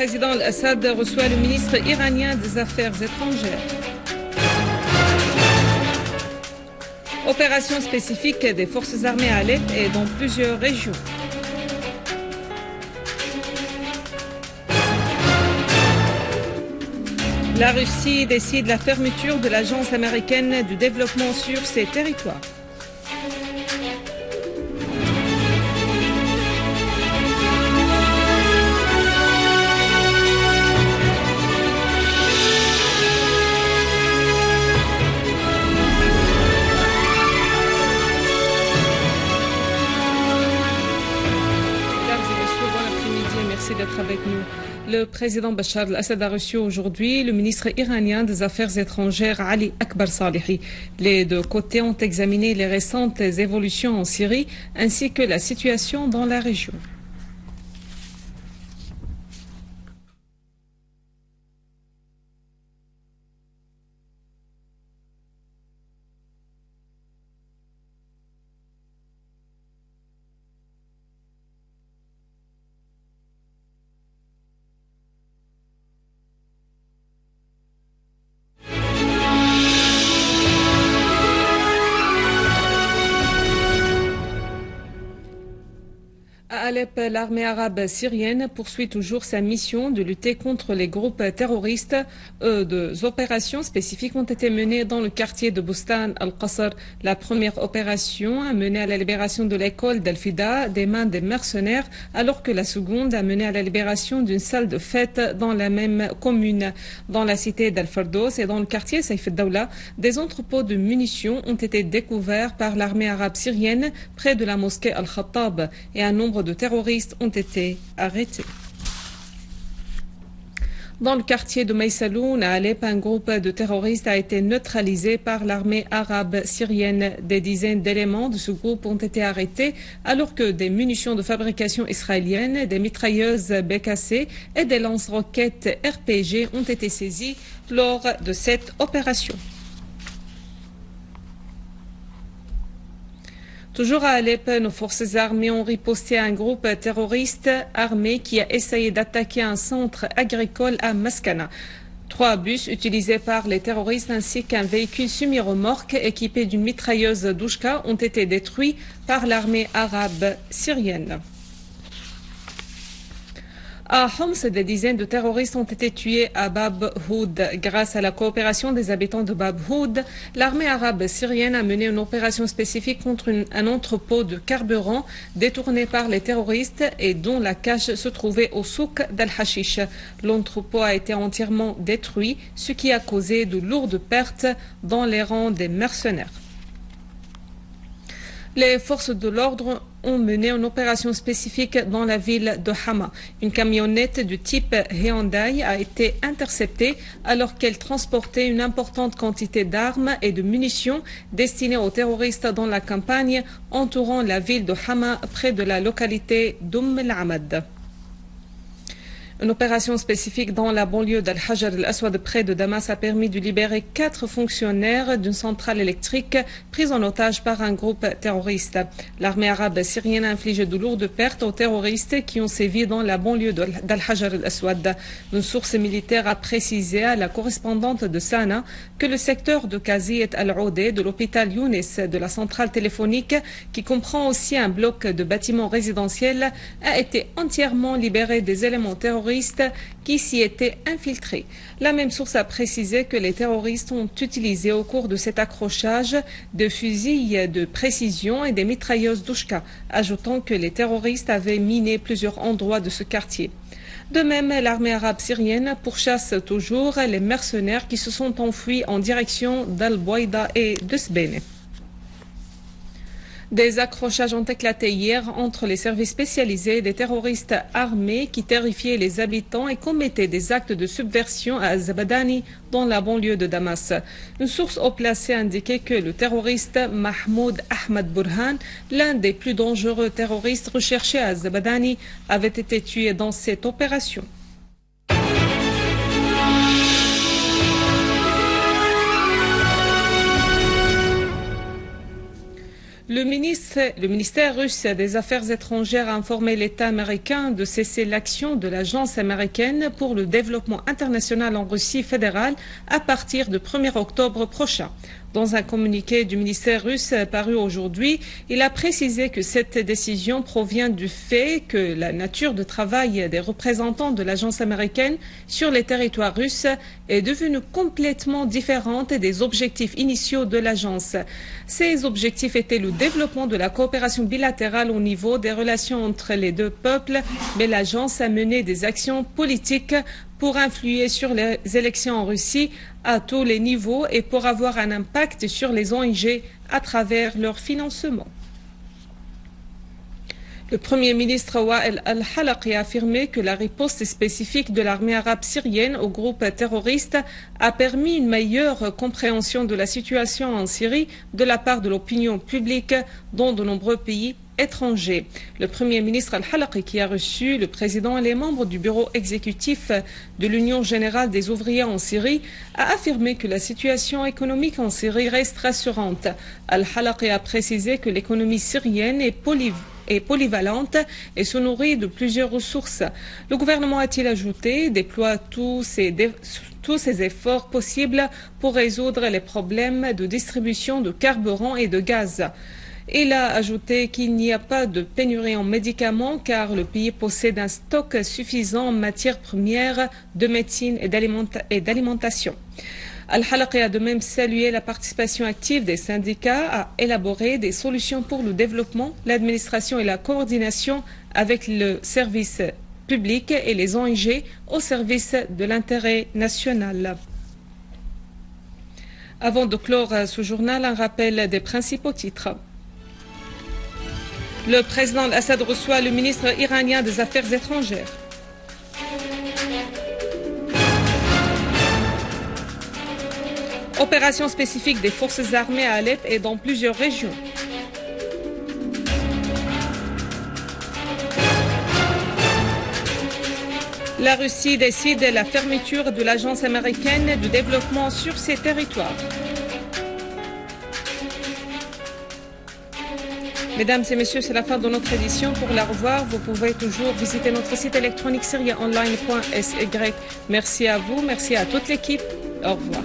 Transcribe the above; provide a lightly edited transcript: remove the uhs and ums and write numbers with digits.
président Al-Assad reçoit le ministre iranien des Affaires étrangères. Opération spécifique des forces armées à Alep et dans plusieurs régions. La Russie décide la fermeture de l'Agence américaine du développement sur ses territoires. D'être avec nous. Le président Bachar al-Assad a reçu aujourd'hui le ministre iranien des Affaires étrangères Ali Akbar Salehi. Les deux côtés ont examiné les récentes évolutions en Syrie ainsi que la situation dans la région. À Alep, l'armée arabe syrienne poursuit toujours sa mission de lutter contre les groupes terroristes. Deux opérations spécifiques ont été menées dans le quartier de Bustan al-Qasr. La première opération a mené à la libération de l'école d'Al-Fida des mains des mercenaires, alors que la seconde a mené à la libération d'une salle de fête dans la même commune. Dans la cité d'Al-Fardos et dans le quartier Saïf al-Dawla, des entrepôts de munitions ont été découverts par l'armée arabe syrienne près de la mosquée Al-Khattab et un nombre de terroristes ont été arrêtés. Dans le quartier de Maïsaloun, à Alep, un groupe de terroristes a été neutralisé par l'armée arabe syrienne. Des dizaines d'éléments de ce groupe ont été arrêtés alors que des munitions de fabrication israélienne, des mitrailleuses BKC et des lance-roquettes RPG ont été saisies lors de cette opération. Toujours à Alep, nos forces armées ont riposté à un groupe terroriste armé qui a essayé d'attaquer un centre agricole à Maskana. 3 bus utilisés par les terroristes ainsi qu'un véhicule semi-remorque équipé d'une mitrailleuse Douchka ont été détruits par l'armée arabe syrienne. À Homs, des dizaines de terroristes ont été tués à Bab Houd. Grâce à la coopération des habitants de Bab Houd, l'armée arabe syrienne a mené une opération spécifique contre un entrepôt de carburant détourné par les terroristes et dont la cache se trouvait au souk d'Al-Hashish. L'entrepôt a été entièrement détruit, ce qui a causé de lourdes pertes dans les rangs des mercenaires. Les forces de l'ordre ont mené une opération spécifique dans la ville de Hama. Une camionnette du type Hyundai a été interceptée alors qu'elle transportait une importante quantité d'armes et de munitions destinées aux terroristes dans la campagne entourant la ville de Hama près de la localité d'Umm el-Amad. Une opération spécifique dans la banlieue d'Al-Hajar al-Aswad près de Damas a permis de libérer 4 fonctionnaires d'une centrale électrique prise en otage par un groupe terroriste. L'armée arabe syrienne a infligé de lourdes pertes aux terroristes qui ont sévi dans la banlieue d'Al-Hajar al-Aswad. Une source militaire a précisé à la correspondante de Sana que le secteur de Kaziyet al-Oudé de l'hôpital Younes de la centrale téléphonique, qui comprend aussi un bloc de bâtiments résidentiels, a été entièrement libéré des éléments terroristes qui s'y étaient infiltrés. La même source a précisé que les terroristes ont utilisé au cours de cet accrochage de fusils de précision et des mitrailleuses Douchka, ajoutant que les terroristes avaient miné plusieurs endroits de ce quartier. De même, l'armée arabe syrienne pourchasse toujours les mercenaires qui se sont enfuis en direction d'Al-Bouaïda et de Sbene. Des accrochages ont éclaté hier entre les services spécialisés et des terroristes armés qui terrifiaient les habitants et commettaient des actes de subversion à Zabadani dans la banlieue de Damas. Une source haut placée indiquait que le terroriste Mahmoud Ahmad Burhan, l'un des plus dangereux terroristes recherchés à Zabadani, avait été tué dans cette opération. Le ministère russe des Affaires étrangères a informé l'État américain de cesser l'action de l'Agence américaine pour le développement international en Russie fédérale à partir du 1er octobre prochain. Dans un communiqué du ministère russe paru aujourd'hui, il a précisé que cette décision provient du fait que la nature de travail des représentants de l'agence américaine sur les territoires russes est devenue complètement différente des objectifs initiaux de l'agence. Ces objectifs étaient le développement de la coopération bilatérale au niveau des relations entre les deux peuples, mais l'agence a mené des actions politiques pour influer sur les élections en Russie à tous les niveaux et pour avoir un impact sur les ONG à travers leur financement. Le Premier ministre Wael al-Halaqi a affirmé que la riposte spécifique de l'armée arabe syrienne au groupe terroriste a permis une meilleure compréhension de la situation en Syrie de la part de l'opinion publique dans de nombreux pays étrangers. Le Premier ministre al-Halaqi, qui a reçu le président et les membres du bureau exécutif de l'Union générale des ouvriers en Syrie, a affirmé que la situation économique en Syrie reste rassurante. Al-Halaqi a précisé que l'économie syrienne est polyvalente et se nourrit de plusieurs ressources. Le gouvernement, a-t-il ajouté, déploie tous ses efforts possibles pour résoudre les problèmes de distribution de carburant et de gaz. Il a ajouté qu'il n'y a pas de pénurie en médicaments car le pays possède un stock suffisant en matières premières, de médecine et d'alimentation. Al-Halaqi a de même salué la participation active des syndicats à élaborer des solutions pour le développement, l'administration et la coordination avec le service public et les ONG au service de l'intérêt national. Avant de clore ce journal, un rappel des principaux titres. Le président Assad reçoit le ministre iranien des Affaires étrangères. Opération spécifique des forces armées à Alep et dans plusieurs régions. La Russie décide la fermeture de l'agence américaine de développement sur ses territoires. Mesdames et messieurs, c'est la fin de notre édition. Pour la revoir, vous pouvez toujours visiter notre site électronique syriaonline.sy. Merci à vous, merci à toute l'équipe. Au revoir.